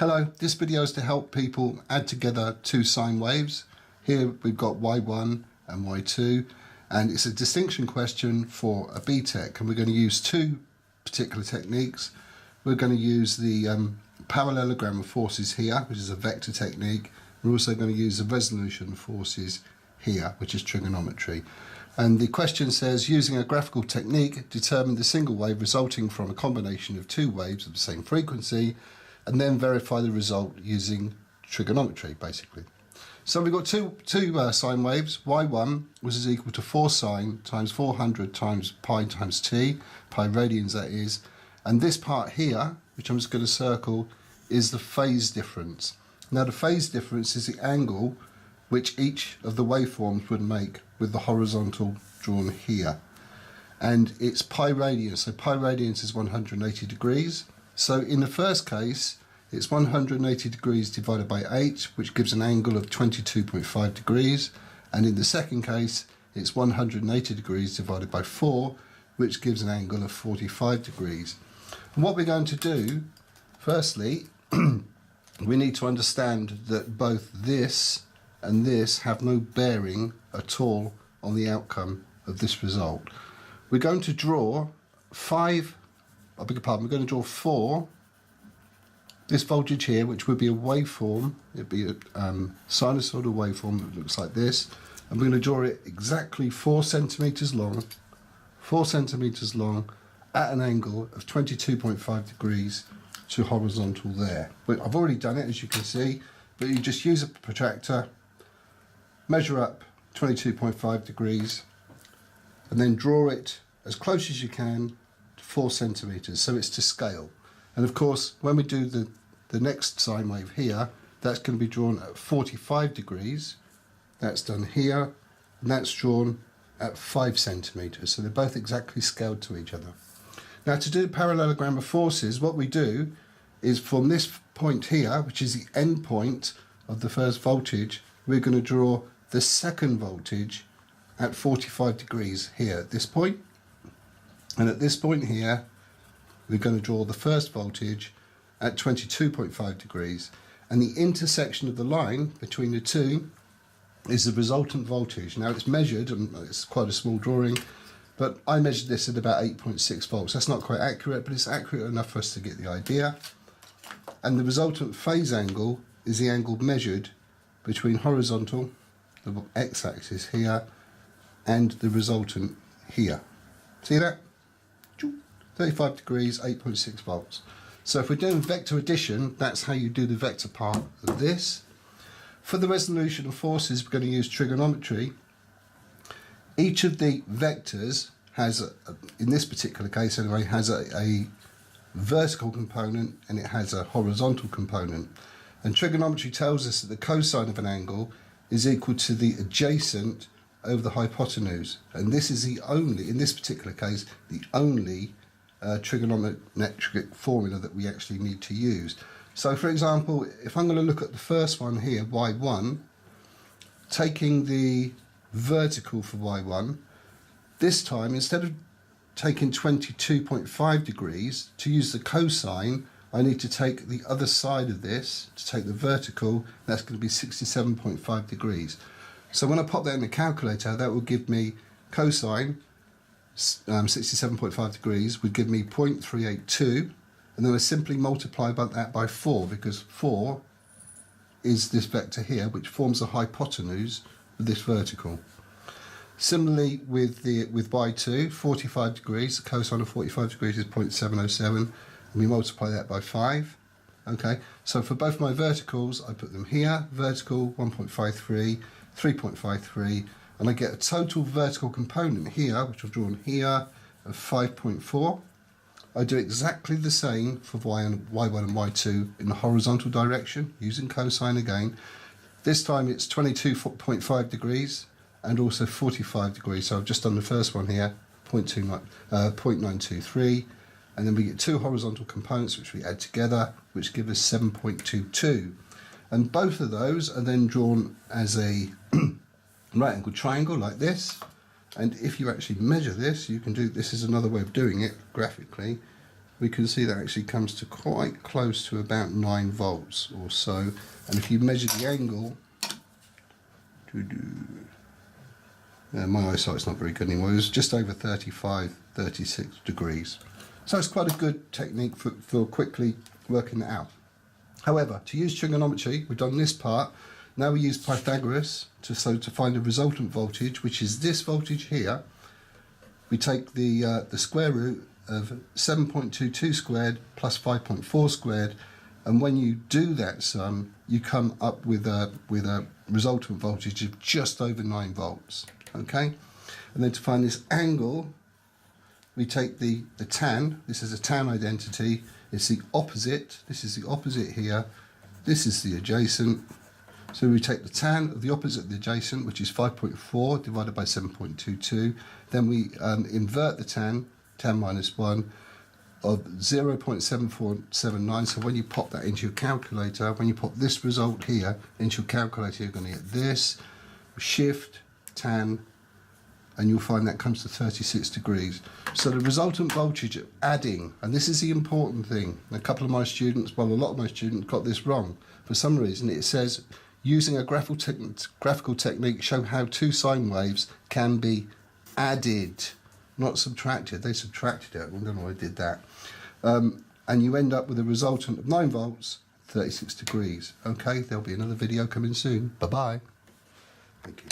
Hello, this video is to help people add together two sine waves. Here we've got y1 and y2, and it's a distinction question for a BTEC, and we're going to use two particular techniques. We're going to use the parallelogram of forces here, which is a vector technique. We're also going to use the resolution of forces here, which is trigonometry. And the question says, using a graphical technique, determine the single wave resulting from a combination of two waves of the same frequency, and then verify the result using trigonometry, basically. So we've got two sine waves. Y1 which is equal to 4 sine times 400 times pi times t, pi radians that is. And this part here, which I'm just going to circle, is the phase difference. Now the phase difference is the angle which each of the waveforms would make with the horizontal drawn here. And it's pi radians, so pi radians is 180 degrees. So in the first case, it's 180 degrees divided by 8, which gives an angle of 22.5 degrees. And in the second case, it's 180 degrees divided by 4, which gives an angle of 45 degrees. And what we're going to do, firstly, we need to understand that both this and this have no bearing at all on the outcome of this result. We're going to draw we're going to draw 4, this voltage here, which would be a waveform. It'd be a sinusoidal waveform that looks like this, and we're going to draw it exactly 4 centimeters long at an angle of 22.5 degrees to horizontal there. But I've already done it, as you can see, but you just use a protractor, measure up 22.5 degrees, and then draw it as close as you can 4 centimeters, so it's to scale. And of course, when we do the next sine wave here, that's going to be drawn at 45 degrees. That's done here, and that's drawn at 5 centimeters. So they're both exactly scaled to each other. Now, to do parallelogram of forces, what we do is from this point here, which is the end point of the first voltage, we're going to draw the second voltage at 45 degrees here at this point. And at this point here, we're going to draw the first voltage at 22.5 degrees. And the intersection of the line between the two is the resultant voltage. Now it's measured, and it's quite a small drawing, but I measured this at about 8.6 volts. That's not quite accurate, but it's accurate enough for us to get the idea. And the resultant phase angle is the angle measured between horizontal, the x-axis here, and the resultant here. See that? 35 degrees, 8.6 volts. So if we're doing vector addition, that's how you do the vector part of this. For the resolution of forces, we're going to use trigonometry. Each of the vectors has, in this particular case anyway, has a vertical component and it has a horizontal component. And trigonometry tells us that the cosine of an angle is equal to the adjacent over the hypotenuse. And this is the only, in this particular case, the only trigonometric formula that we actually need to use. So for example, if I'm going to look at the first one here, y1, taking the vertical for y1, this time instead of taking 22.5 degrees, to use the cosine, I need to take the other side of this, to take the vertical, that's going to be 67.5 degrees. So when I pop that in the calculator, that will give me cosine 67.5 degrees would give me 0.382, and then I simply multiply that by 4, because 4 is this vector here, which forms the hypotenuse of this vertical. Similarly with y2, 45 degrees, the cosine of 45 degrees is 0.707, and we multiply that by 5. Okay, so for both my verticals, I put them here, vertical 1.53, 3.53, and I get a total vertical component here, which I've drawn here, of 5.4. I do exactly the same for y1 and y2 in the horizontal direction, using cosine again. This time it's 22.5 degrees and also 45 degrees. So I've just done the first one here, 0.923, and then we get two horizontal components which we add together, which give us 7.22. And both of those are then drawn as a right angled triangle like this, and if you actually measure this, you can do, this is another way of doing it graphically, we can see that actually comes to quite close to about 9 volts or so. And if you measure the angle, my eyesight's not very good anymore, it was just over 35, 36 degrees. So it's quite a good technique for quickly working that out. However, to use trigonometry, we've done this part. Now we use Pythagoras to find a resultant voltage, which is this voltage here. We take the square root of 7.22 squared plus 5.4 squared, and when you do that sum, you come up with a resultant voltage of just over 9 volts. Okay, and then to find this angle, we take the tan. This is a tan identity. It's the opposite. This is the opposite here. This is the adjacent. So we take the tan of the opposite of the adjacent, which is 5.4 divided by 7.22. Then we invert the tan minus 1, of 0.7479. So when you pop that into your calculator, when you pop this result here into your calculator, you're going to get this, shift, tan, and you'll find that comes to 36 degrees. So the resultant voltage of adding, and this is the important thing, a couple of my students, well, a lot of my students got this wrong. For some reason, it says, using a graphical technique, show how 2 sine waves can be added, not subtracted. They subtracted it. I don't know why I did that. And you end up with a resultant of 9 volts, 36 degrees. Okay, there'll be another video coming soon. Bye-bye. Thank you.